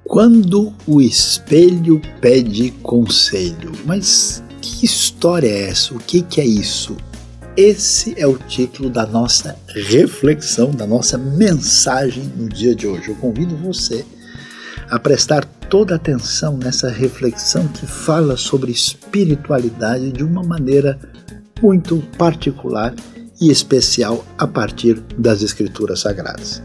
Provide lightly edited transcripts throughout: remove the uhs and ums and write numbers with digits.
Quando o espelho pede conselho. Mas que história é essa? O que é isso? Esse é o título da nossa reflexão, da nossa mensagem no dia de hoje. Eu convido você a prestar toda atenção nessa reflexão que fala sobre espiritualidade de uma maneira muito particular e especial a partir das Escrituras Sagradas.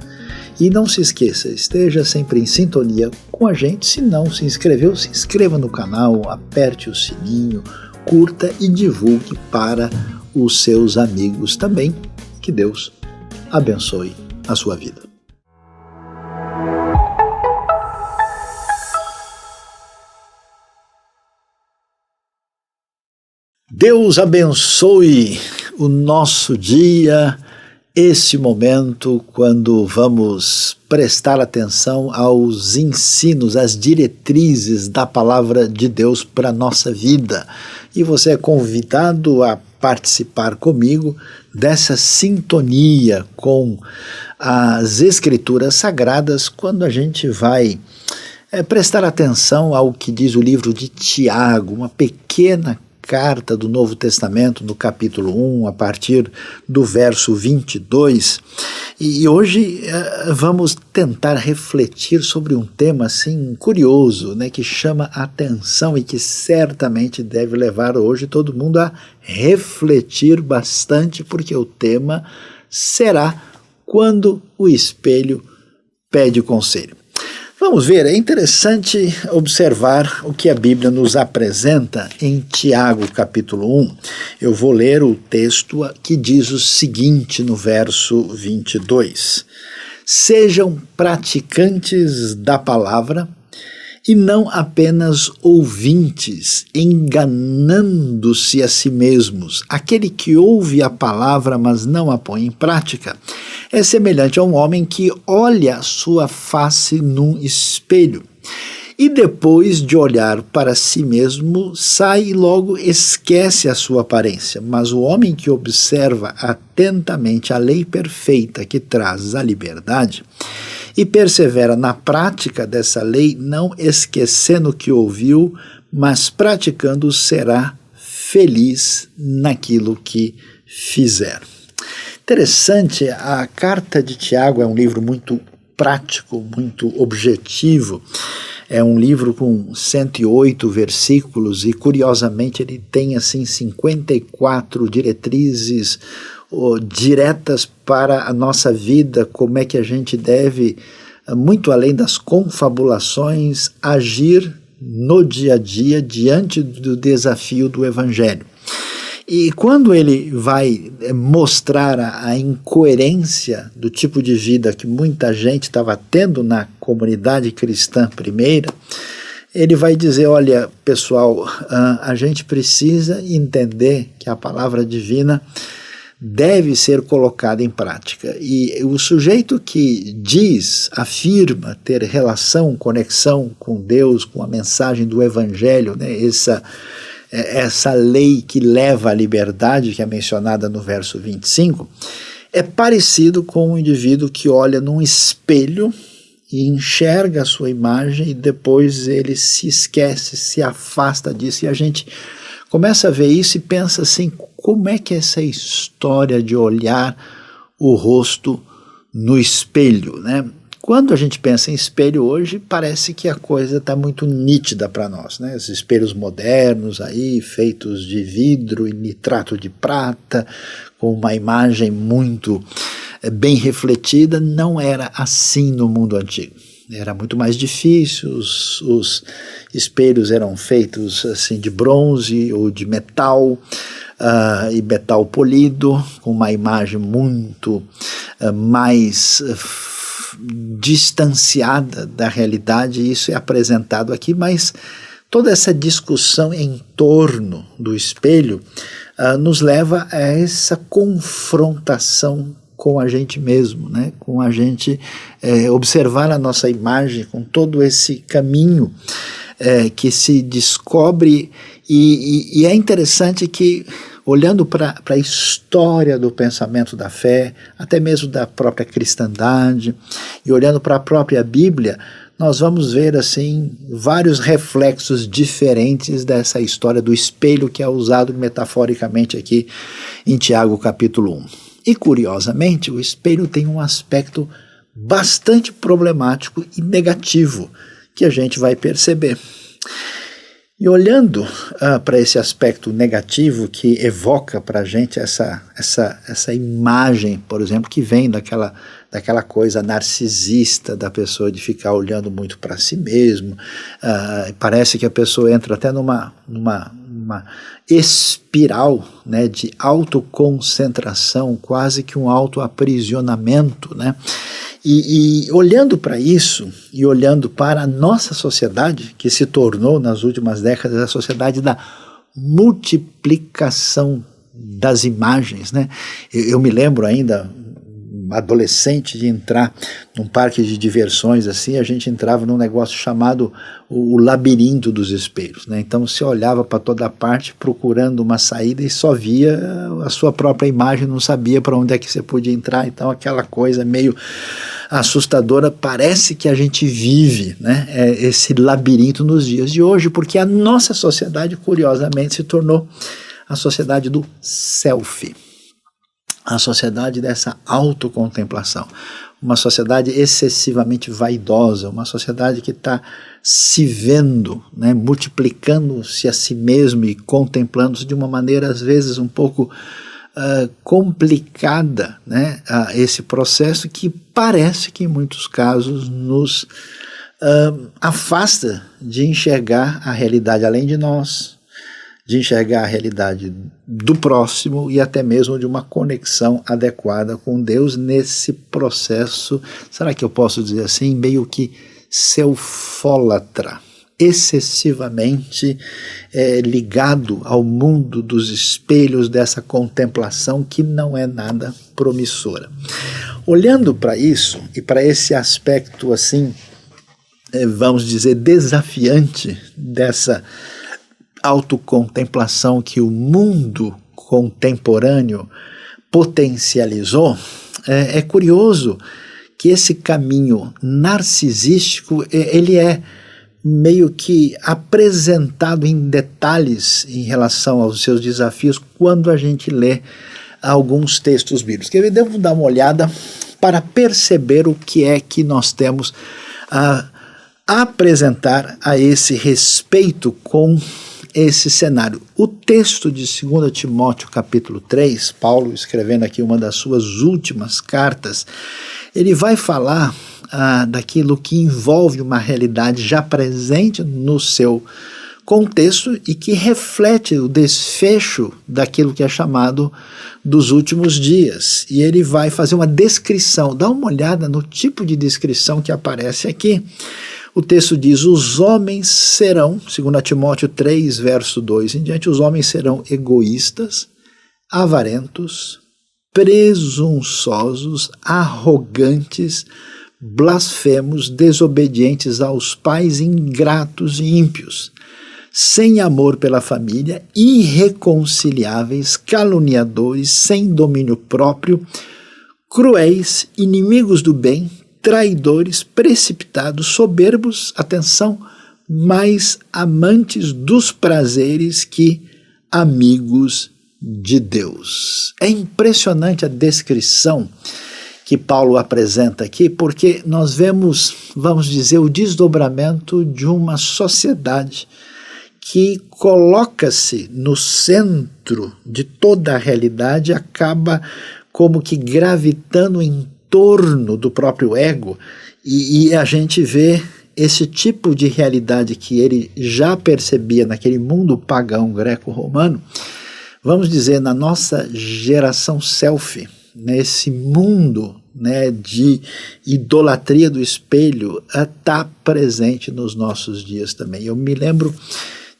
E não se esqueça, esteja sempre em sintonia com a gente. Se não se inscreveu, se inscreva no canal, aperte o sininho, curta e divulgue para os seus amigos também. Que Deus abençoe a sua vida. Deus abençoe o nosso dia, esse momento quando vamos prestar atenção aos ensinos, às diretrizes da palavra de Deus para a nossa vida. E você é convidado a participar comigo dessa sintonia com as Escrituras Sagradas quando a gente vai prestar atenção ao que diz o livro de Tiago, uma pequena carta do Novo Testamento, no capítulo 1, a partir do verso 22. E hoje vamos tentar refletir sobre um tema assim curioso, né, que chama a atenção e que certamente deve levar hoje todo mundo a refletir bastante, porque o tema será quando o espelho pede conselho. Vamos ver, é interessante observar o que a Bíblia nos apresenta em Tiago, capítulo 1. Eu vou ler o texto que diz o seguinte no verso 22. Sejam praticantes da palavra e não apenas ouvintes, enganando-se a si mesmos. Aquele que ouve a palavra, mas não a põe em prática, é semelhante a um homem que olha a sua face num espelho e depois de olhar para si mesmo, sai e logo esquece a sua aparência. Mas o homem que observa atentamente a lei perfeita que traz a liberdade e persevera na prática dessa lei, não esquecendo o que ouviu, mas praticando, será feliz naquilo que fizer. Interessante, a carta de Tiago é um livro muito prático, muito objetivo. É um livro com 108 versículos e, curiosamente, ele tem assim 54 diretrizes diretas para a nossa vida, como é que a gente deve, muito além das confabulações, agir no dia a dia diante do desafio do Evangelho. E quando ele vai mostrar a incoerência do tipo de vida que muita gente estava tendo na comunidade cristã primeira, ele vai dizer, olha, pessoal, a gente precisa entender que a palavra divina deve ser colocada em prática. E o sujeito que diz, afirma ter relação, conexão com Deus, com a mensagem do Evangelho, né, essa lei que leva à liberdade, que é mencionada no verso 25, é parecido com um indivíduo que olha num espelho e enxerga a sua imagem e depois ele se esquece, se afasta disso, e a gente começa a ver isso e pensa assim, como é que é essa história de olhar o rosto no espelho, né? Quando a gente pensa em espelho hoje, parece que a coisa está muito nítida para nós, né? Os espelhos modernos aí, feitos de vidro e nitrato de prata, com uma imagem muito bem refletida, não era assim no mundo antigo. Era muito mais difícil, os espelhos eram feitos assim de bronze ou de metal, e metal polido, com uma imagem muito mais distanciada da realidade. Isso é apresentado aqui, mas toda essa discussão em torno do espelho nos leva a essa confrontação com a gente mesmo, né? Com a gente observar a nossa imagem, com todo esse caminho que se descobre, e é interessante que, olhando para a história do pensamento da fé, até mesmo da própria cristandade, e olhando para a própria Bíblia, nós vamos ver assim vários reflexos diferentes dessa história do espelho que é usado metaforicamente aqui em Tiago capítulo 1. E curiosamente, o espelho tem um aspecto bastante problemático e negativo que a gente vai perceber. E olhando para esse aspecto negativo que evoca para a gente essa imagem, por exemplo, que vem daquela coisa narcisista da pessoa de ficar olhando muito para si mesmo, parece que a pessoa entra até numa espiral, né, de autoconcentração, quase que um autoaprisionamento, né? E olhando para isso, e olhando para a nossa sociedade, que se tornou nas últimas décadas a sociedade da multiplicação das imagens, né? Eu me lembro ainda, adolescente, de entrar num parque de diversões assim, a gente entrava num negócio chamado o labirinto dos espelhos, né? Então você olhava para toda parte procurando uma saída e só via a sua própria imagem, não sabia para onde é que você podia entrar. Então aquela coisa meio assustadora, parece que a gente vive, né, esse labirinto nos dias de hoje, porque a nossa sociedade, curiosamente, se tornou a sociedade do selfie, a sociedade dessa autocontemplação, uma sociedade excessivamente vaidosa, uma sociedade que está se vendo, né, multiplicando-se a si mesmo e contemplando-se de uma maneira às vezes um pouco complicada, né, esse processo que parece que em muitos casos nos afasta de enxergar a realidade além de nós, de enxergar a realidade do próximo e até mesmo de uma conexão adequada com Deus nesse processo, será que eu posso dizer assim, meio que selfólatra, excessivamente ligado ao mundo dos espelhos, dessa contemplação que não é nada promissora. Olhando para isso e para esse aspecto assim, vamos dizer, desafiante dessa autocontemplação que o mundo contemporâneo potencializou, é curioso que esse caminho narcisístico, ele é meio que apresentado em detalhes em relação aos seus desafios quando a gente lê alguns textos bíblicos. Eu devo dar uma olhada para perceber o que é que nós temos a apresentar a esse respeito com esse cenário. O texto de 2 Timóteo capítulo 3, Paulo escrevendo aqui uma das suas últimas cartas, ele vai falar daquilo que envolve uma realidade já presente no seu contexto e que reflete o desfecho daquilo que é chamado dos últimos dias. E ele vai fazer uma descrição, dá uma olhada no tipo de descrição que aparece aqui. O texto diz, os homens serão, 2 Timóteo 3, verso 2 em diante, os homens serão egoístas, avarentos, presunçosos, arrogantes, blasfemos, desobedientes aos pais, ingratos e ímpios, sem amor pela família, irreconciliáveis, caluniadores, sem domínio próprio, cruéis, inimigos do bem, traidores, precipitados, soberbos, atenção, mais amantes dos prazeres que amigos de Deus. É impressionante a descrição que Paulo apresenta aqui, porque nós vemos, vamos dizer, o desdobramento de uma sociedade que coloca-se no centro de toda a realidade, acaba como que gravitando em torno do próprio ego, e a gente vê esse tipo de realidade que ele já percebia naquele mundo pagão greco-romano, vamos dizer, na nossa geração selfie, nesse mundo, né, de idolatria do espelho, está presente nos nossos dias também. Eu me lembro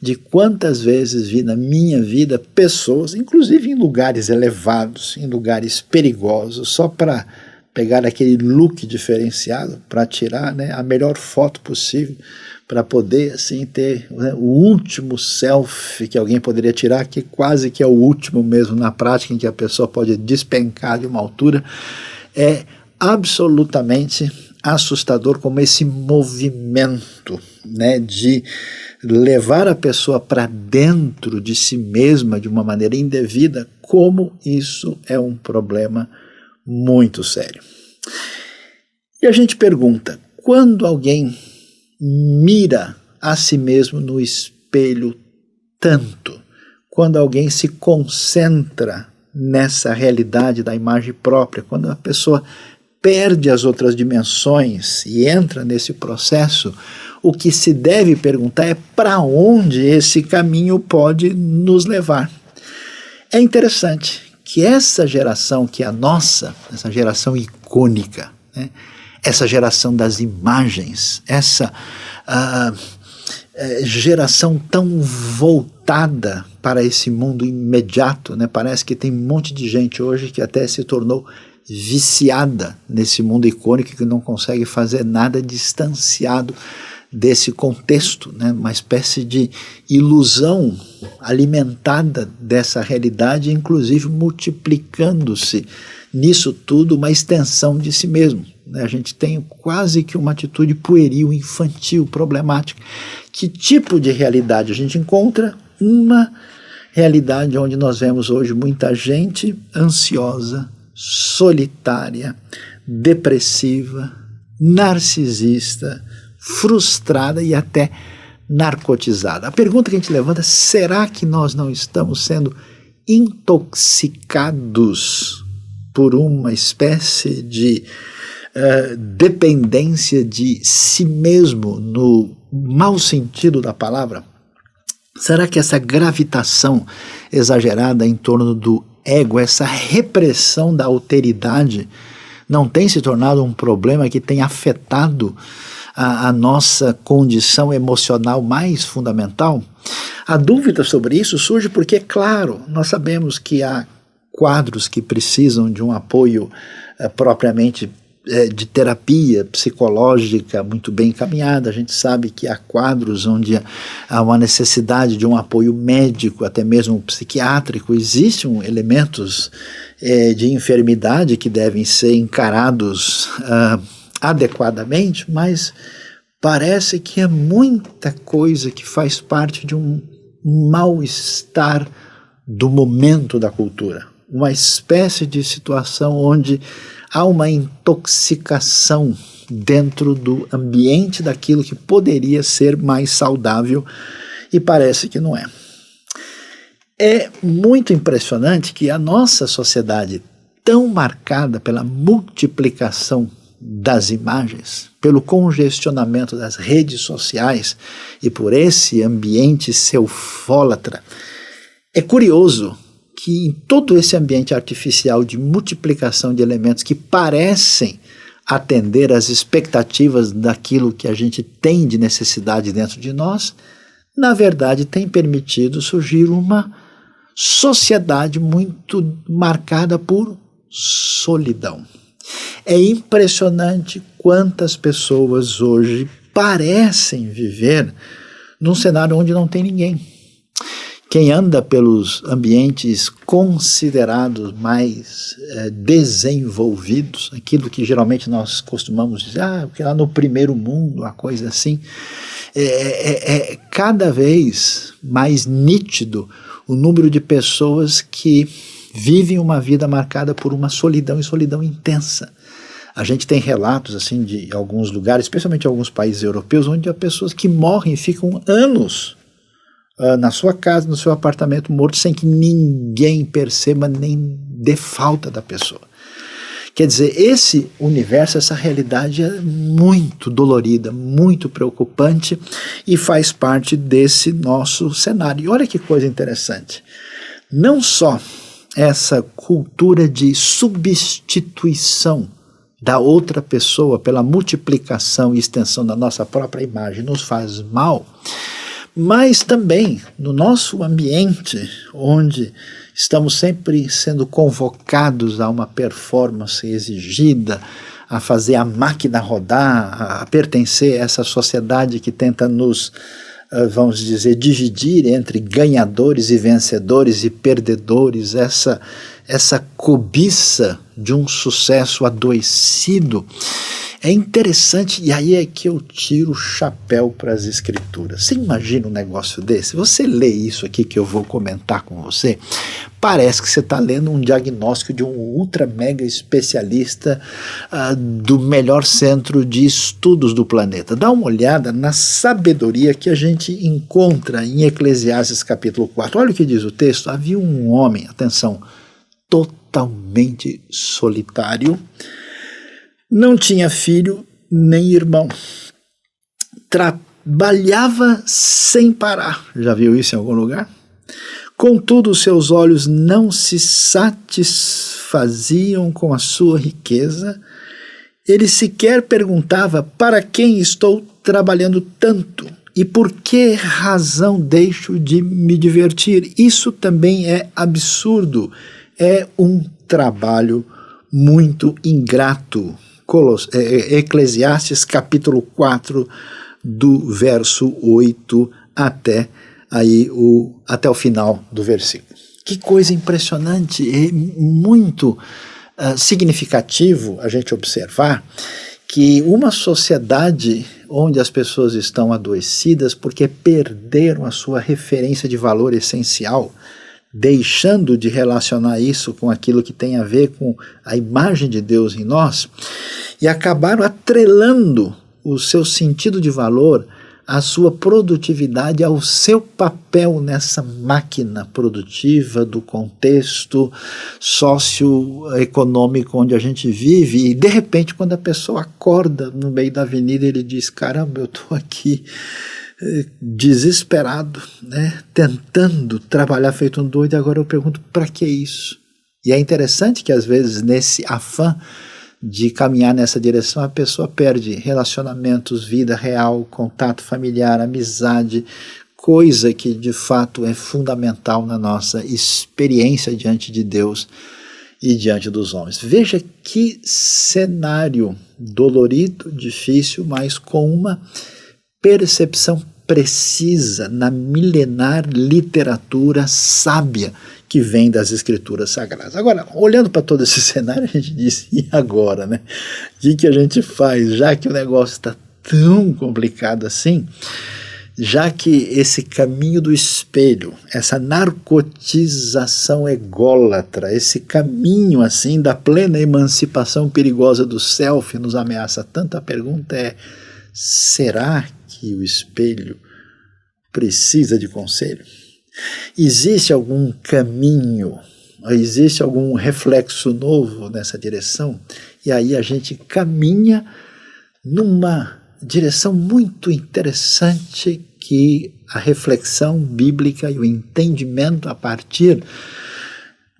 de quantas vezes vi na minha vida pessoas, inclusive em lugares elevados, em lugares perigosos, só para pegar aquele look diferenciado, para tirar, né, a melhor foto possível, para poder assim ter, né, o último selfie que alguém poderia tirar, que quase que é o último mesmo na prática, em que a pessoa pode despencar de uma altura, é absolutamente assustador como esse movimento, né, de levar a pessoa para dentro de si mesma de uma maneira indevida, como isso é um problema muito sério. E a gente pergunta, quando alguém mira a si mesmo no espelho tanto, quando alguém se concentra nessa realidade da imagem própria, quando a pessoa perde as outras dimensões e entra nesse processo, o que se deve perguntar é para onde esse caminho pode nos levar. É interessante que essa geração, que é a nossa, essa geração icônica, né, essa geração das imagens, essa geração tão voltada para esse mundo imediato, né, parece que tem um monte de gente hoje que até se tornou viciada nesse mundo icônico, que não consegue fazer nada distanciado desse contexto, né? Uma espécie de ilusão alimentada dessa realidade, inclusive multiplicando-se nisso tudo uma extensão de si mesmo, né? A gente tem quase que uma atitude pueril, infantil, problemática. Que tipo de realidade a gente encontra? Uma realidade onde nós vemos hoje muita gente ansiosa, solitária, depressiva, narcisista, frustrada e até narcotizada. A pergunta que a gente levanta, será que nós não estamos sendo intoxicados por uma espécie de dependência de si mesmo, no mau sentido da palavra? Será que essa gravitação exagerada em torno do ego, essa repressão da alteridade, não tem se tornado um problema que tem afetado a nossa condição emocional mais fundamental? A dúvida sobre isso surge porque, claro, nós sabemos que há quadros que precisam de um apoio propriamente de terapia psicológica muito bem encaminhada. A gente sabe que há quadros onde há uma necessidade de um apoio médico, até mesmo psiquiátrico. Existem elementos de enfermidade que devem ser encarados adequadamente, mas parece que é muita coisa que faz parte de um mal-estar do momento da cultura. Uma espécie de situação onde há uma intoxicação dentro do ambiente daquilo que poderia ser mais saudável e parece que não é. É muito impressionante que a nossa sociedade, tão marcada pela multiplicação das imagens, pelo congestionamento das redes sociais e por esse ambiente selfólatra, é curioso que em todo esse ambiente artificial de multiplicação de elementos que parecem atender às expectativas daquilo que a gente tem de necessidade dentro de nós, na verdade tem permitido surgir uma sociedade muito marcada por solidão. É impressionante quantas pessoas hoje parecem viver num cenário onde não tem ninguém. Quem anda pelos ambientes considerados mais desenvolvidos, aquilo que geralmente nós costumamos dizer, porque lá no primeiro mundo, uma coisa assim, é cada vez mais nítido o número de pessoas que vivem uma vida marcada por uma solidão, e solidão intensa. A gente tem relatos assim de alguns lugares, especialmente em alguns países europeus, onde há pessoas que morrem e ficam anos na sua casa, no seu apartamento, morto, sem que ninguém perceba nem dê falta da pessoa. Quer dizer, esse universo, essa realidade é muito dolorida, muito preocupante e faz parte desse nosso cenário. E olha que coisa interessante. Não só essa cultura de substituição da outra pessoa pela multiplicação e extensão da nossa própria imagem nos faz mal, mas também no nosso ambiente, onde estamos sempre sendo convocados a uma performance exigida, a fazer a máquina rodar, a pertencer a essa sociedade que tenta nos, vamos dizer, dividir entre ganhadores e vencedores e perdedores, essa cobiça de um sucesso adoecido, É interessante, e aí é que eu tiro o chapéu para as Escrituras. Você imagina um negócio desse? Você lê isso aqui que eu vou comentar com você, parece que você está lendo um diagnóstico de um ultra mega especialista do melhor centro de estudos do planeta. Dá uma olhada na sabedoria que a gente encontra em Eclesiastes capítulo 4. Olha o que diz o texto. Havia um homem, atenção, totalmente solitário, não tinha filho nem irmão, trabalhava sem parar. Já viu isso em algum lugar? Contudo, seus olhos não se satisfaziam com a sua riqueza. Ele sequer perguntava: para quem estou trabalhando tanto? E por que razão deixo de me divertir? Isso também é absurdo. É um trabalho muito ingrato. Eclesiastes capítulo 4, do verso 8 até o final do versículo. Que coisa impressionante, é muito significativo a gente observar que uma sociedade onde as pessoas estão adoecidas porque perderam a sua referência de valor essencial, deixando de relacionar isso com aquilo que tem a ver com a imagem de Deus em nós, e acabaram atrelando o seu sentido de valor à sua produtividade, ao seu papel nessa máquina produtiva do contexto socioeconômico onde a gente vive. E de repente, quando a pessoa acorda no meio da avenida, ele diz: caramba, eu estou aqui desesperado, né, tentando trabalhar feito um doido, e agora eu pergunto: para que isso? E é interessante que às vezes nesse afã de caminhar nessa direção a pessoa perde relacionamentos, vida real, contato familiar, amizade, coisa que de fato é fundamental na nossa experiência diante de Deus e diante dos homens. Veja que cenário dolorido, difícil, mas com uma percepção precisa na milenar literatura sábia que vem das Escrituras Sagradas. Agora, olhando para todo esse cenário, a gente diz: e agora, né? O que a gente faz, já que o negócio está tão complicado assim, já que esse caminho do espelho, essa narcotização ególatra, esse caminho assim da plena emancipação perigosa do self nos ameaça tanto, a pergunta é: será que o espelho precisa de conselho? Existe algum caminho, existe algum reflexo novo nessa direção? E aí a gente caminha numa direção muito interessante que a reflexão bíblica e o entendimento a partir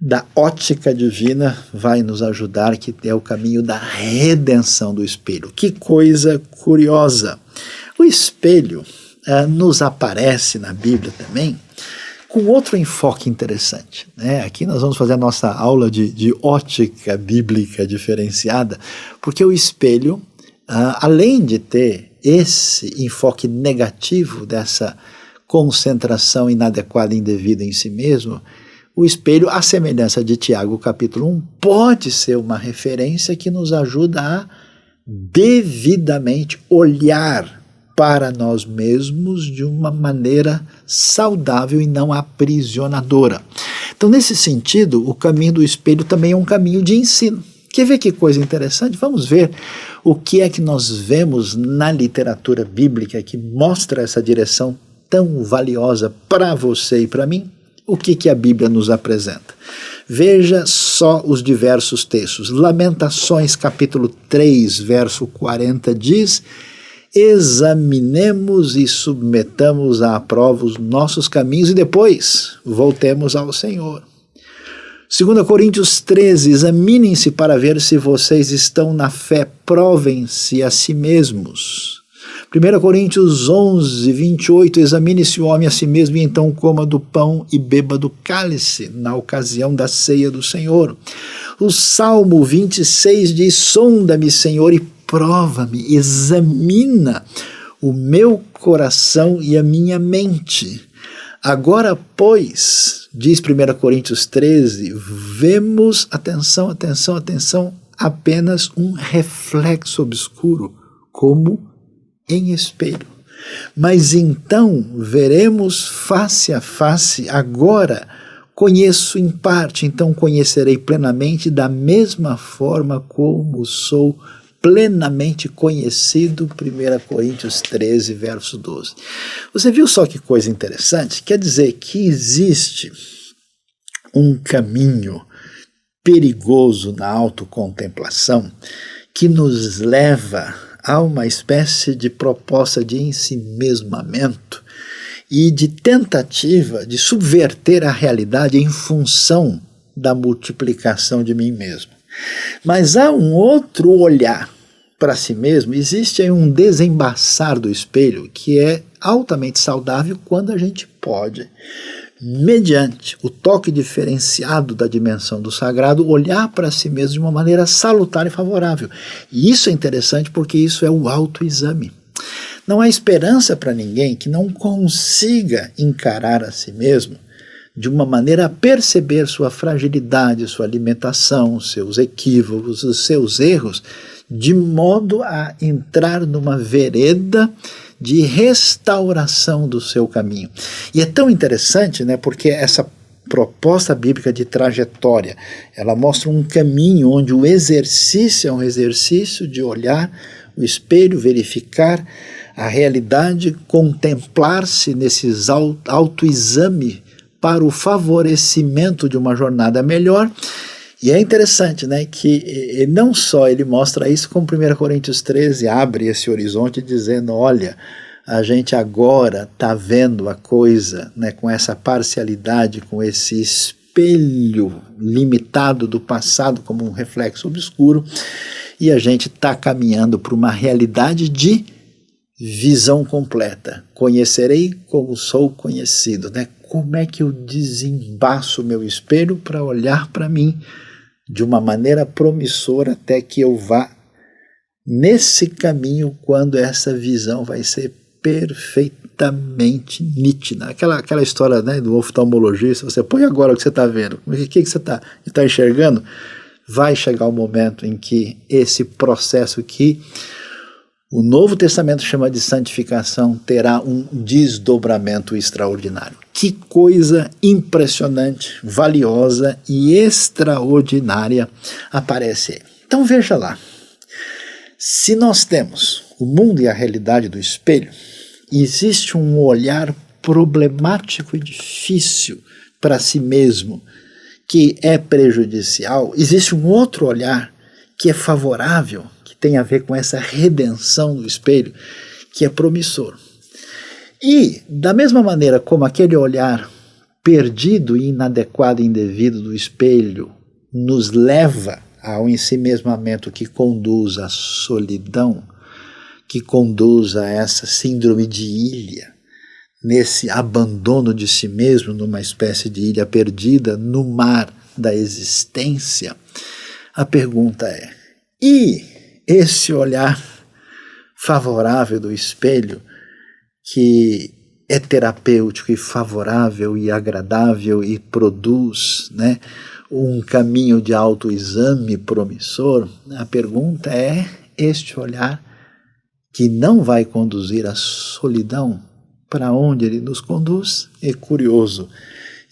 da ótica divina vai nos ajudar, que é o caminho da redenção do espelho. Que coisa curiosa! O espelho nos aparece na Bíblia também com outro enfoque interessante, né? Aqui nós vamos fazer a nossa aula de ótica bíblica diferenciada, porque o espelho, além de ter esse enfoque negativo dessa concentração inadequada e indevida em si mesmo, o espelho, à semelhança de Tiago capítulo 1, pode ser uma referência que nos ajuda a devidamente olhar para nós mesmos de uma maneira saudável e não aprisionadora. Então, nesse sentido, o caminho do espelho também é um caminho de ensino. Quer ver que coisa interessante? Vamos ver o que é que nós vemos na literatura bíblica que mostra essa direção tão valiosa para você e para mim. O que a Bíblia nos apresenta? Veja só os diversos textos. Lamentações capítulo 3, verso 40 diz: examinemos e submetamos à prova os nossos caminhos e depois voltemos ao Senhor. 2 Coríntios 13, examinem-se para ver se vocês estão na fé, provem-se a si mesmos. 1 Coríntios 11, 28, examine-se o homem a si mesmo e então coma do pão e beba do cálice na ocasião da ceia do Senhor. O Salmo 26 diz: sonda-me, Senhor, e prova-me, examina o meu coração e a minha mente. Agora, pois, diz 1 Coríntios 13, vemos, atenção, apenas um reflexo obscuro, como em espelho. Mas então veremos face a face. Agora conheço em parte, então conhecerei plenamente da mesma forma como sou plenamente conhecido. 1 Coríntios 13, verso 12. Você viu só que coisa interessante? Quer dizer que existe um caminho perigoso na autocontemplação que nos leva a uma espécie de proposta de ensimesmamento e de tentativa de subverter a realidade em função da multiplicação de mim mesmo. Mas há um outro olhar para si mesmo, existe aí um desembaçar do espelho que é altamente saudável quando a gente pode, mediante o toque diferenciado da dimensão do sagrado, olhar para si mesmo de uma maneira salutar e favorável. E isso é interessante porque isso é o autoexame. Não há esperança para ninguém que não consiga encarar a si mesmo de uma maneira a perceber sua fragilidade, sua limitação, seus equívocos, os seus erros, de modo a entrar numa vereda de restauração do seu caminho. E é tão interessante, né, porque essa proposta bíblica de trajetória, ela mostra um caminho onde o exercício é um exercício de olhar o espelho, verificar a realidade, contemplar-se nesses autoexame para o favorecimento de uma jornada melhor. E é interessante, né, que não só ele mostra isso, como 1 Coríntios 13 abre esse horizonte dizendo, olha, a gente agora está vendo a coisa, né, com essa parcialidade, com esse espelho limitado do passado como um reflexo obscuro, e a gente está caminhando para uma realidade de visão completa. Conhecerei como sou conhecido, né? Como é que eu desembaço o meu espelho para olhar para mim de uma maneira promissora até que eu vá nesse caminho quando essa visão vai ser perfeitamente nítida. Aquela história, né, do oftalmologista, você põe agora o que você está vendo, o que você está enxergando? Vai chegar o momento em que esse processo que o Novo Testamento chama de santificação terá um desdobramento extraordinário. Que coisa impressionante, valiosa e extraordinária aparece aí. Então veja lá, se nós temos o mundo e a realidade do espelho, existe um olhar problemático e difícil para si mesmo, que é prejudicial, existe um outro olhar que é favorável, que tem a ver com essa redenção do espelho, que é promissor. E, da mesma maneira como aquele olhar perdido e inadequado e indevido do espelho nos leva ao ensimesmamento que conduz à solidão, que conduz a essa síndrome de ilha, nesse abandono de si mesmo, numa espécie de ilha perdida no mar da existência, a pergunta é, e esse olhar favorável do espelho, que é terapêutico e favorável e agradável e produz, né, um caminho de autoexame promissor, a pergunta é, este olhar que não vai conduzir à solidão, para onde ele nos conduz? É curioso,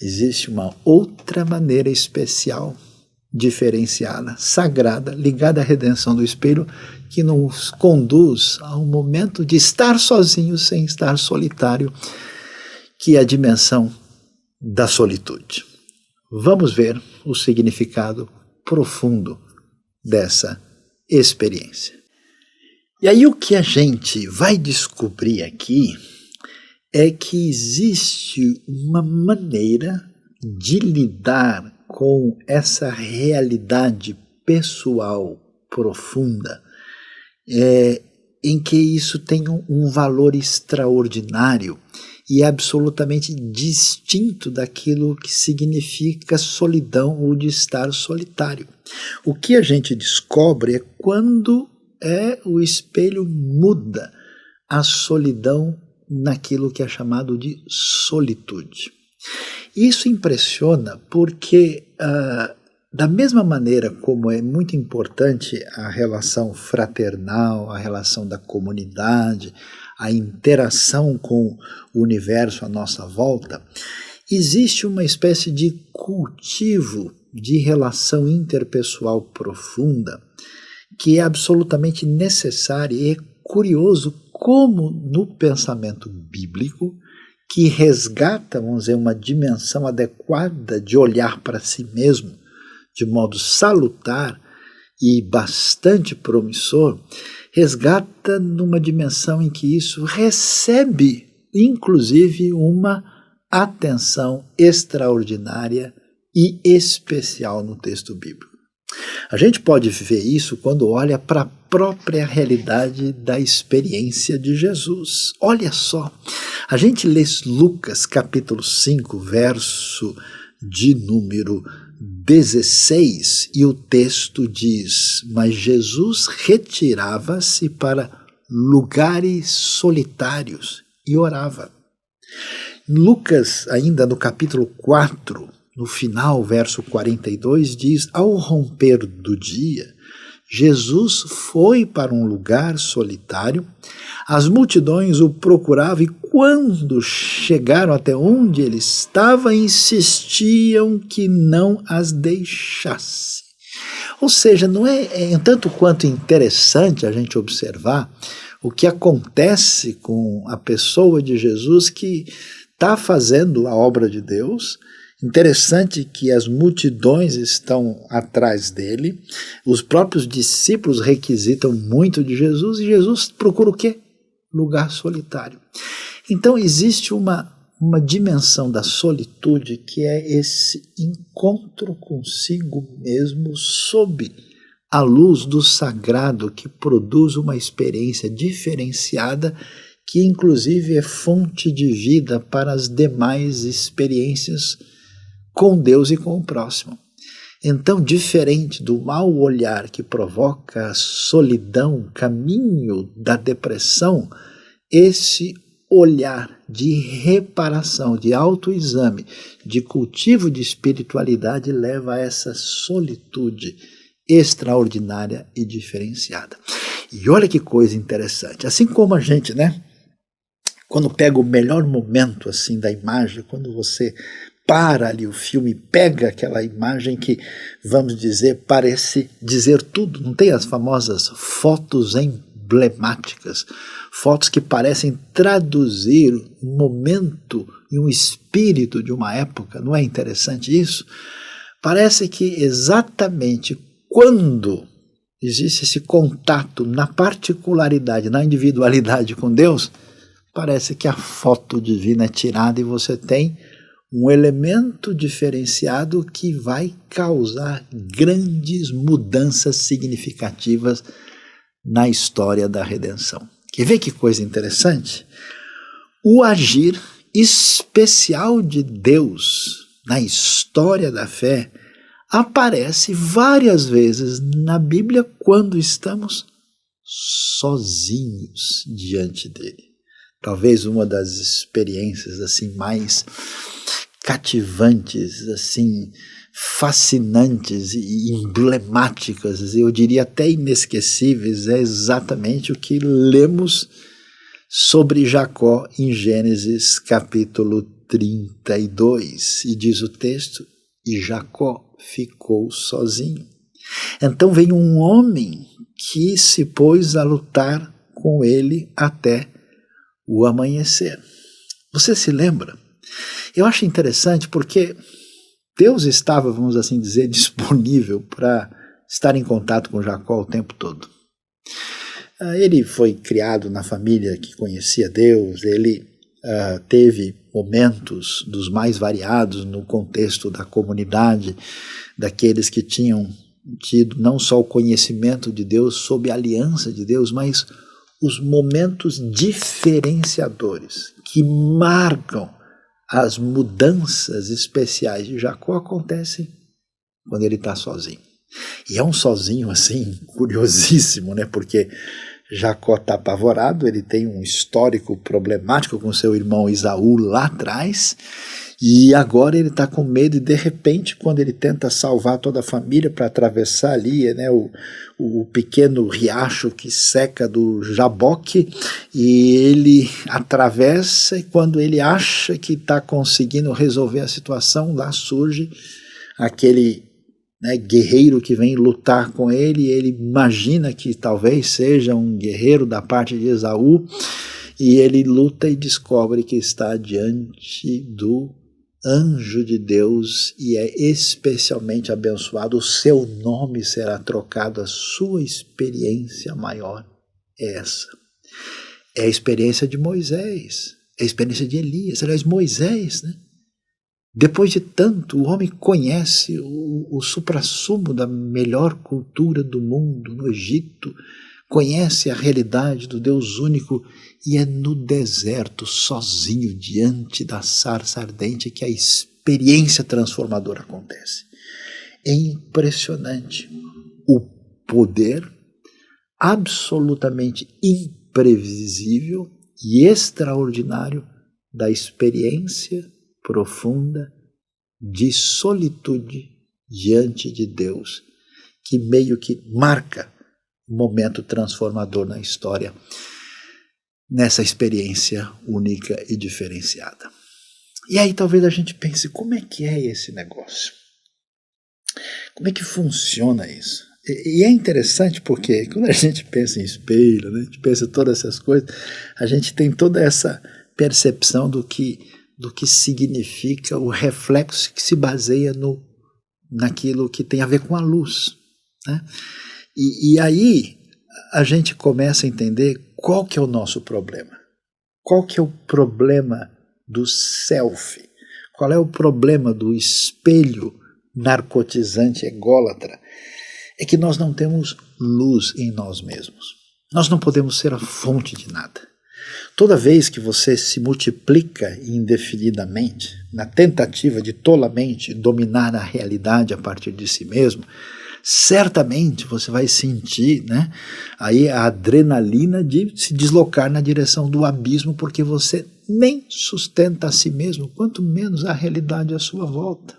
existe uma outra maneira especial, diferenciada, sagrada, ligada à redenção do espelho, que nos conduz a um momento de estar sozinho sem estar solitário, que é a dimensão da solitude. Vamos ver o significado profundo dessa experiência. E aí o que a gente vai descobrir aqui é que existe uma maneira de lidar com essa realidade pessoal profunda, em que isso tem um valor extraordinário e é absolutamente distinto daquilo que significa solidão ou de estar solitário. O que a gente descobre é quando o espelho muda a solidão naquilo que é chamado de solitude. Isso impressiona porque Da mesma maneira como é muito importante a relação fraternal, a relação da comunidade, a interação com o universo à nossa volta, existe uma espécie de cultivo de relação interpessoal profunda que é absolutamente necessário e é curioso como no pensamento bíblico, que resgata, vamos dizer, uma dimensão adequada de olhar para si mesmo de modo salutar e bastante promissor, resgata numa dimensão em que isso recebe, inclusive, uma atenção extraordinária e especial no texto bíblico. A gente pode ver isso quando olha para a própria realidade da experiência de Jesus. Olha só, a gente lê Lucas capítulo 5, verso de número 16, e o texto diz: mas Jesus retirava-se para lugares solitários e orava. Lucas, ainda no capítulo 4, no final, verso 42, diz: ao romper do dia, Jesus foi para um lugar solitário, as multidões o procuravam e quando chegaram até onde ele estava, insistiam que não as deixasse. Ou seja, não é tanto quanto interessante a gente observar o que acontece com a pessoa de Jesus que está fazendo a obra de Deus. Interessante que as multidões estão atrás dele, os próprios discípulos requisitam muito de Jesus e Jesus procura o quê? Lugar solitário. Então existe uma dimensão da solitude que é esse encontro consigo mesmo sob a luz do sagrado que produz uma experiência diferenciada que inclusive é fonte de vida para as demais experiências com Deus e com o próximo. Então, diferente do mau olhar que provoca a solidão, caminho da depressão, esse olhar de reparação, de autoexame, de cultivo de espiritualidade leva a essa solitude extraordinária e diferenciada. E olha que coisa interessante, assim como a gente, quando pega o melhor momento assim da imagem, quando você para ali o filme, pega aquela imagem que, vamos dizer, parece dizer tudo. Não tem as famosas fotos emblemáticas, fotos que parecem traduzir um momento e um espírito de uma época. Não é interessante isso? Parece que exatamente quando existe esse contato na particularidade, na individualidade com Deus, parece que a foto divina é tirada e você tem um elemento diferenciado que vai causar grandes mudanças significativas na história da redenção. Quer ver que coisa interessante? O agir especial de Deus na história da fé aparece várias vezes na Bíblia quando estamos sozinhos diante dele. Talvez uma das experiências assim mais cativantes, assim, fascinantes e emblemáticas, eu diria até inesquecíveis, é exatamente o que lemos sobre Jacó em Gênesis capítulo 32. E diz o texto: e Jacó ficou sozinho. Então vem um homem que se pôs a lutar com ele até o amanhecer. Você se lembra? Eu acho interessante porque Deus estava, vamos assim dizer, disponível para estar em contato com Jacó o tempo todo. Ele foi criado na família que conhecia Deus, ele teve momentos dos mais variados no contexto da comunidade, daqueles que tinham tido não só o conhecimento de Deus sob a aliança de Deus, mas os momentos diferenciadores que marcam as mudanças especiais de Jacó acontecem quando ele está sozinho. E é um sozinho assim, curiosíssimo, porque Jacó está apavorado, ele tem um histórico problemático com seu irmão Esaú lá atrás, e agora ele está com medo, e de repente, quando ele tenta salvar toda a família para atravessar ali, né, o pequeno riacho que seca do Jaboque, e ele atravessa, e quando ele acha que está conseguindo resolver a situação, lá surge aquele, né, guerreiro que vem lutar com ele, e ele imagina que talvez seja um guerreiro da parte de Esaú, e ele luta e descobre que está diante do anjo de Deus e é especialmente abençoado. O seu nome será trocado, a sua experiência maior é essa. É a experiência de Moisés, é a experiência de Elias. Aliás, Moisés, né? Depois de tanto, o homem conhece o suprassumo da melhor cultura do mundo, no Egito, conhece a realidade do Deus único, e é no deserto, sozinho, diante da sarça ardente, que a experiência transformadora acontece. É impressionante o poder absolutamente imprevisível e extraordinário da experiência profunda de solitude diante de Deus, que meio que marca um momento transformador na história, nessa experiência única e diferenciada. E aí talvez a gente pense, como é que é esse negócio? Como é que funciona isso? E é interessante porque quando a gente pensa em espelho, né, a gente pensa em todas essas coisas, a gente tem toda essa percepção do que significa o reflexo que se baseia naquilo que tem a ver com a luz, né? E aí a gente começa a entender qual que é o nosso problema. Qual que é o problema do self? Qual é o problema do espelho narcotizante ególatra? É que nós não temos luz em nós mesmos. Nós não podemos ser a fonte de nada. Toda vez que você se multiplica indefinidamente, na tentativa de tolamente dominar a realidade a partir de si mesmo, certamente você vai sentir, né, aí a adrenalina de se deslocar na direção do abismo, porque você nem sustenta a si mesmo, quanto menos a realidade à sua volta.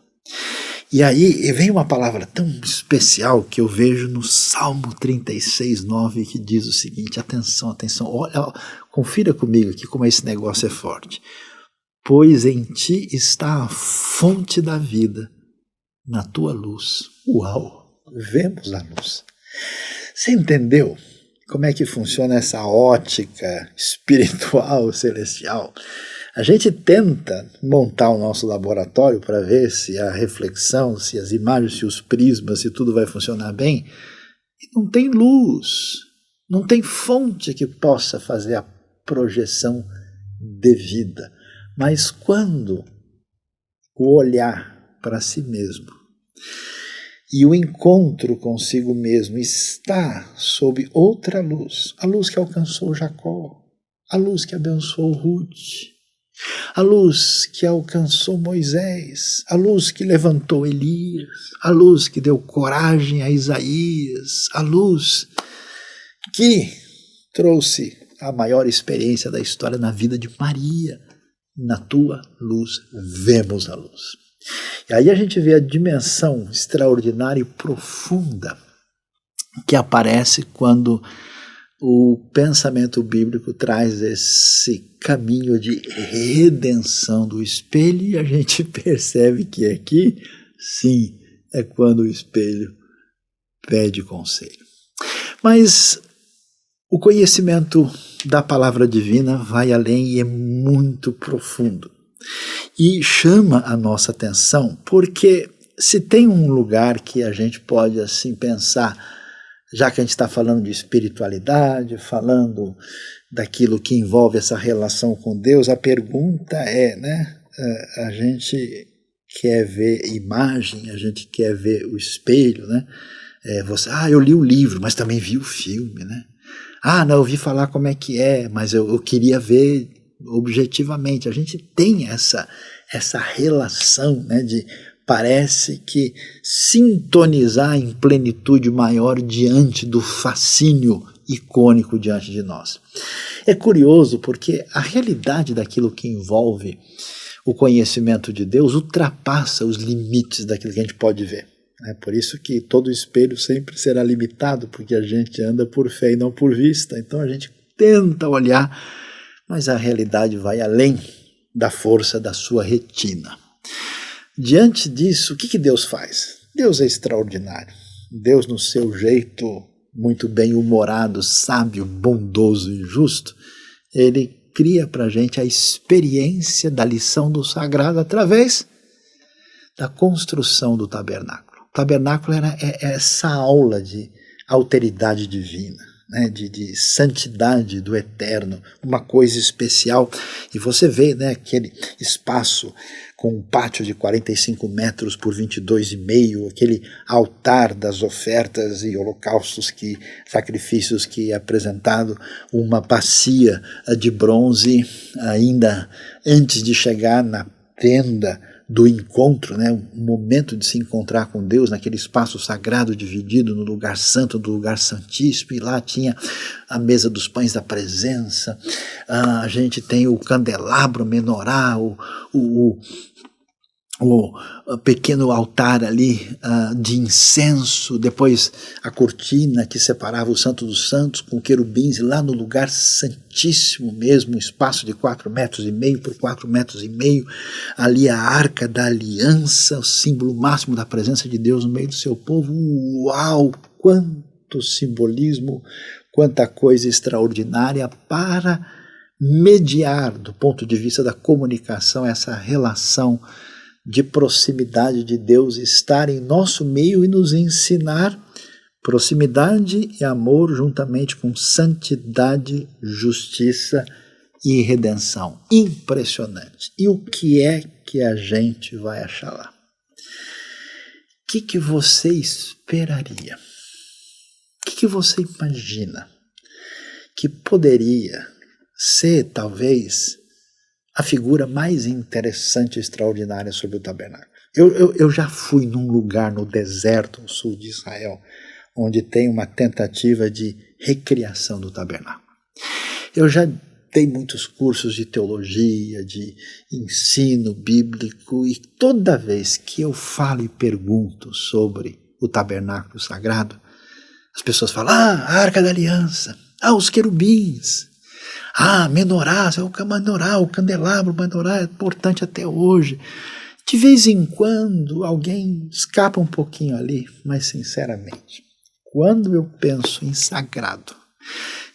E aí vem uma palavra tão especial que eu vejo no Salmo 36:9, que diz o seguinte, atenção, olha, confira comigo aqui como esse negócio é forte. Pois em ti está a fonte da vida, na tua luz. Uau! Vemos a luz. Você entendeu como é que funciona essa ótica espiritual, celestial? A gente tenta montar o nosso laboratório para ver se a reflexão, se as imagens, se os prismas, se tudo vai funcionar bem, e não tem luz, não tem fonte que possa fazer a projeção devida. Mas quando o olhar para si mesmo e o encontro consigo mesmo está sob outra luz, a luz que alcançou Jacó, a luz que abençoou Ruth, a luz que alcançou Moisés, a luz que levantou Elias, a luz que deu coragem a Isaías, a luz que trouxe a maior experiência da história na vida de Maria. Na tua luz vemos a luz. E aí a gente vê a dimensão extraordinária e profunda que aparece quando o pensamento bíblico traz esse caminho de redenção do espelho, e a gente percebe que aqui, sim, é quando o espelho pede conselho. Mas o conhecimento da palavra divina vai além e é muito profundo. E chama a nossa atenção, porque se tem um lugar que a gente pode assim pensar, já que a gente está falando de espiritualidade, falando daquilo que envolve essa relação com Deus, a pergunta é, né, a gente quer ver imagem, a gente quer ver o espelho, né? Eu li o livro, mas também vi o filme, né? Não, eu ouvi falar como é que é, mas eu queria ver objetivamente. A gente tem essa relação, né, de parece que sintonizar em plenitude maior diante do fascínio icônico diante de nós. É curioso porque a realidade daquilo que envolve o conhecimento de Deus ultrapassa os limites daquilo que a gente pode ver. É por isso que todo espelho sempre será limitado, porque a gente anda por fé e não por vista. Então a gente tenta olhar, mas a realidade vai além da força da sua retina. Diante disso, o que Deus faz? Deus é extraordinário. Deus, no seu jeito muito bem-humorado, sábio, bondoso e justo, ele cria para a gente a experiência da lição do sagrado através da construção do tabernáculo. O tabernáculo é essa aula de alteridade divina, né, de santidade do eterno, uma coisa especial. E você vê, né, aquele espaço com um pátio de 45 metros por 22,5, aquele altar das ofertas e holocaustos, sacrifícios que é apresentado, uma bacia de bronze, ainda antes de chegar na tenda do encontro, né, um momento de se encontrar com Deus naquele espaço sagrado dividido no lugar santo do lugar santíssimo, e lá tinha a mesa dos pães da presença, a gente tem o candelabro, menorá, o pequeno altar ali de incenso, depois a cortina que separava o Santo dos Santos com querubins, e lá no lugar santíssimo mesmo, um espaço de 4,5 metros por 4,5 metros, ali a Arca da Aliança, o símbolo máximo da presença de Deus no meio do seu povo. Uau, quanto simbolismo, quanta coisa extraordinária para mediar, do ponto de vista da comunicação, essa relação de proximidade de Deus estar em nosso meio e nos ensinar proximidade e amor juntamente com santidade, justiça e redenção. Impressionante. E o que é que a gente vai achar lá? O que você esperaria? O que você imagina que poderia ser, talvez, a figura mais interessante e extraordinária sobre o tabernáculo? Eu já fui num lugar no deserto, no sul de Israel, onde tem uma tentativa de recriação do tabernáculo. Eu já dei muitos cursos de teologia, de ensino bíblico, e toda vez que eu falo e pergunto sobre o tabernáculo sagrado, as pessoas falam: a Arca da Aliança, os querubins, menorá, o candelabro, o menorá é importante até hoje. De vez em quando alguém escapa um pouquinho ali, mas sinceramente, quando eu penso em sagrado,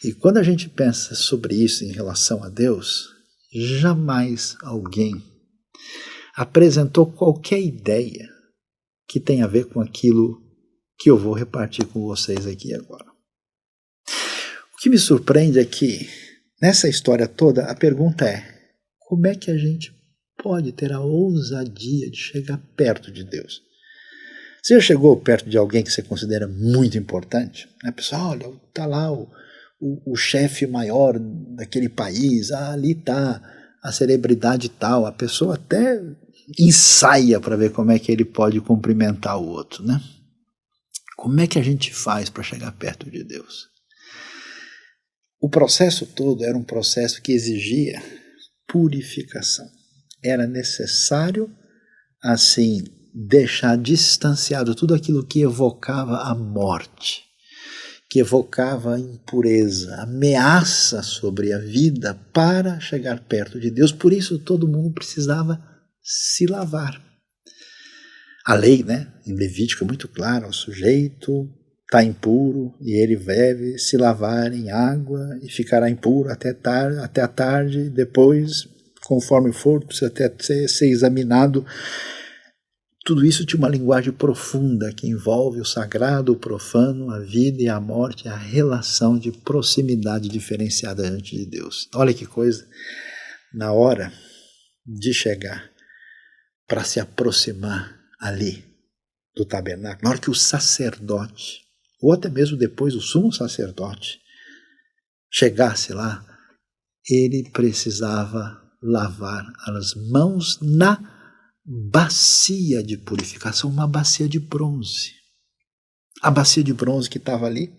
e quando a gente pensa sobre isso em relação a Deus, jamais alguém apresentou qualquer ideia que tenha a ver com aquilo que eu vou repartir com vocês aqui agora. O que me surpreende é que, nessa história toda, a pergunta é: como é que a gente pode ter a ousadia de chegar perto de Deus? Você já chegou perto de alguém que você considera muito importante? A pessoa: olha, está lá o chefe maior daquele país, ali está a celebridade tal. A pessoa até ensaia para ver como é que ele pode cumprimentar o outro, né? Como é que a gente faz para chegar perto de Deus? O processo todo era um processo que exigia purificação. Era necessário, assim, deixar distanciado tudo aquilo que evocava a morte, que evocava a impureza, ameaça sobre a vida, para chegar perto de Deus. Por isso todo mundo precisava se lavar. A lei, né, em Levítico é muito clara: o sujeito está impuro e ele deve se lavar em água e ficará impuro até a tarde, depois, conforme for, precisa até ser examinado. Tudo isso tinha uma linguagem profunda que envolve o sagrado, o profano, a vida e a morte, a relação de proximidade diferenciada diante de Deus. Olha que coisa! Na hora de chegar para se aproximar ali do tabernáculo, na hora que o sacerdote, ou até mesmo depois o sumo sacerdote, chegasse lá, ele precisava lavar as mãos na bacia de purificação, uma bacia de bronze. A bacia de bronze que estava ali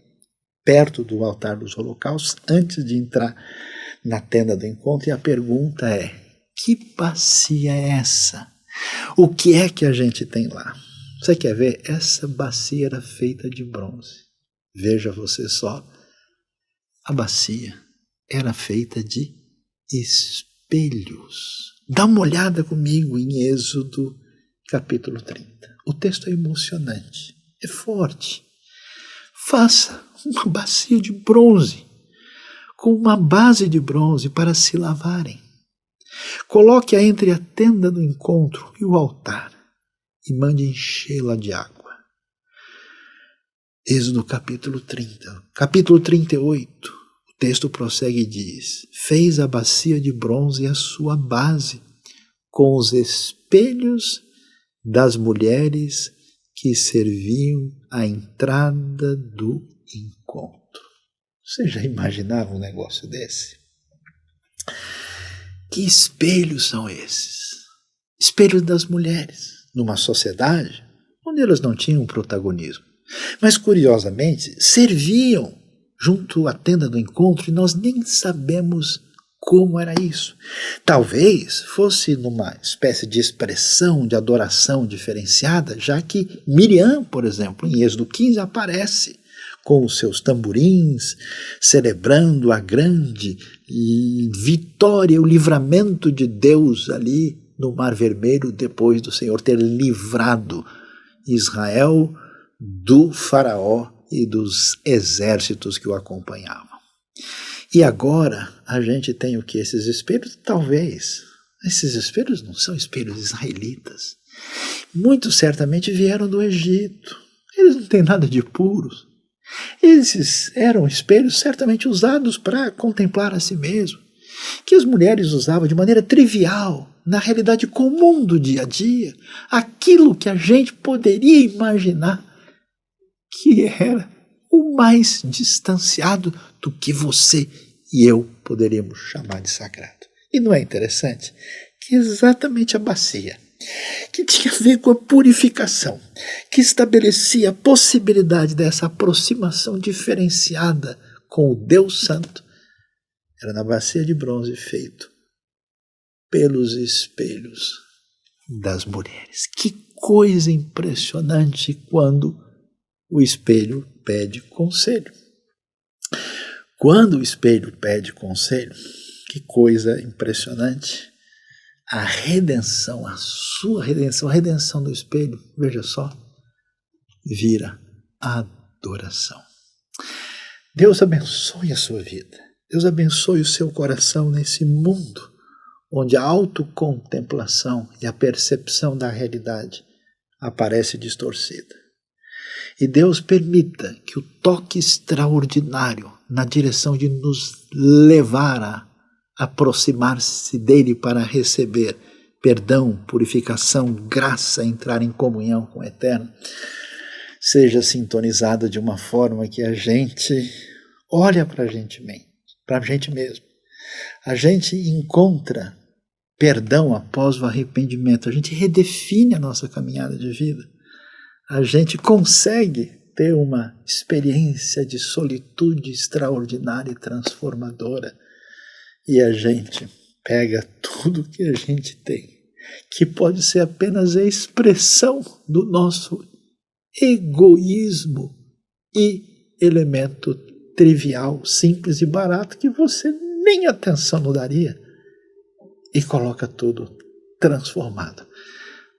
perto do altar dos holocaustos, antes de entrar na tenda do encontro, e a pergunta é: que bacia é essa? O que é que a gente tem lá? Você quer ver? Essa bacia era feita de bronze. Veja você só, a bacia era feita de espelhos. Dá uma olhada comigo em Êxodo capítulo 30. O texto é emocionante, é forte. Faça uma bacia de bronze, com uma base de bronze para se lavarem. Coloque-a entre a tenda do encontro e o altar e mande enchê-la de água. Êxodo capítulo 30. Capítulo 38, o texto prossegue e diz: fez a bacia de bronze a sua base, com os espelhos das mulheres que serviam à entrada do encontro. Você já imaginava um negócio desse? Que espelhos são esses? Espelhos das mulheres, numa sociedade onde elas não tinham protagonismo. Mas, curiosamente, serviam junto à tenda do encontro e nós nem sabemos como era isso. Talvez fosse numa espécie de expressão de adoração diferenciada, já que Miriam, por exemplo, em Êxodo 15, aparece com os seus tamborins, celebrando a grande vitória, o livramento de Deus ali no Mar Vermelho, depois do Senhor ter livrado Israel do faraó e dos exércitos que o acompanhavam. E agora a gente tem o que? Esses espelhos? Talvez. Esses espelhos não são espelhos israelitas. Muitos certamente vieram do Egito. Eles não têm nada de puros. Esses eram espelhos certamente usados para contemplar a si mesmo, que as mulheres usavam de maneira trivial, na realidade comum do dia a dia, aquilo que a gente poderia imaginar que era o mais distanciado do que você e eu poderíamos chamar de sagrado. E não é interessante que exatamente a bacia, que tinha a ver com a purificação, que estabelecia a possibilidade dessa aproximação diferenciada com o Deus Santo, era na bacia de bronze feito pelos espelhos das mulheres. Que coisa impressionante quando o espelho pede conselho. Quando o espelho pede conselho, que coisa impressionante. A redenção, a sua redenção, a redenção do espelho, veja só, vira adoração. Deus abençoe a sua vida. Deus abençoe o seu coração nesse mundo onde a autocontemplação e a percepção da realidade aparece distorcida. E Deus permita que o toque extraordinário na direção de nos levar a aproximar-se dele para receber perdão, purificação, graça, entrar em comunhão com o Eterno, seja sintonizado de uma forma que a gente olha para a gente mesmo. A gente encontra perdão após o arrependimento, a gente redefine a nossa caminhada de vida, a gente consegue ter uma experiência de solitude extraordinária e transformadora, e a gente pega tudo que a gente tem, que pode ser apenas a expressão do nosso egoísmo e elemento trivial, simples e barato, que você nem atenção não daria, e coloca tudo transformado,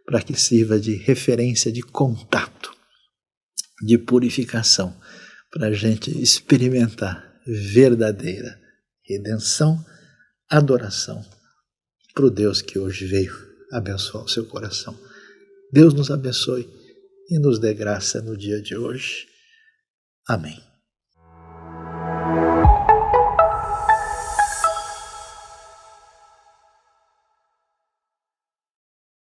para que sirva de referência de contato, de purificação, para a gente experimentar verdadeira redenção, adoração para o Deus que hoje veio abençoar o seu coração. Deus nos abençoe e nos dê graça no dia de hoje. Amém.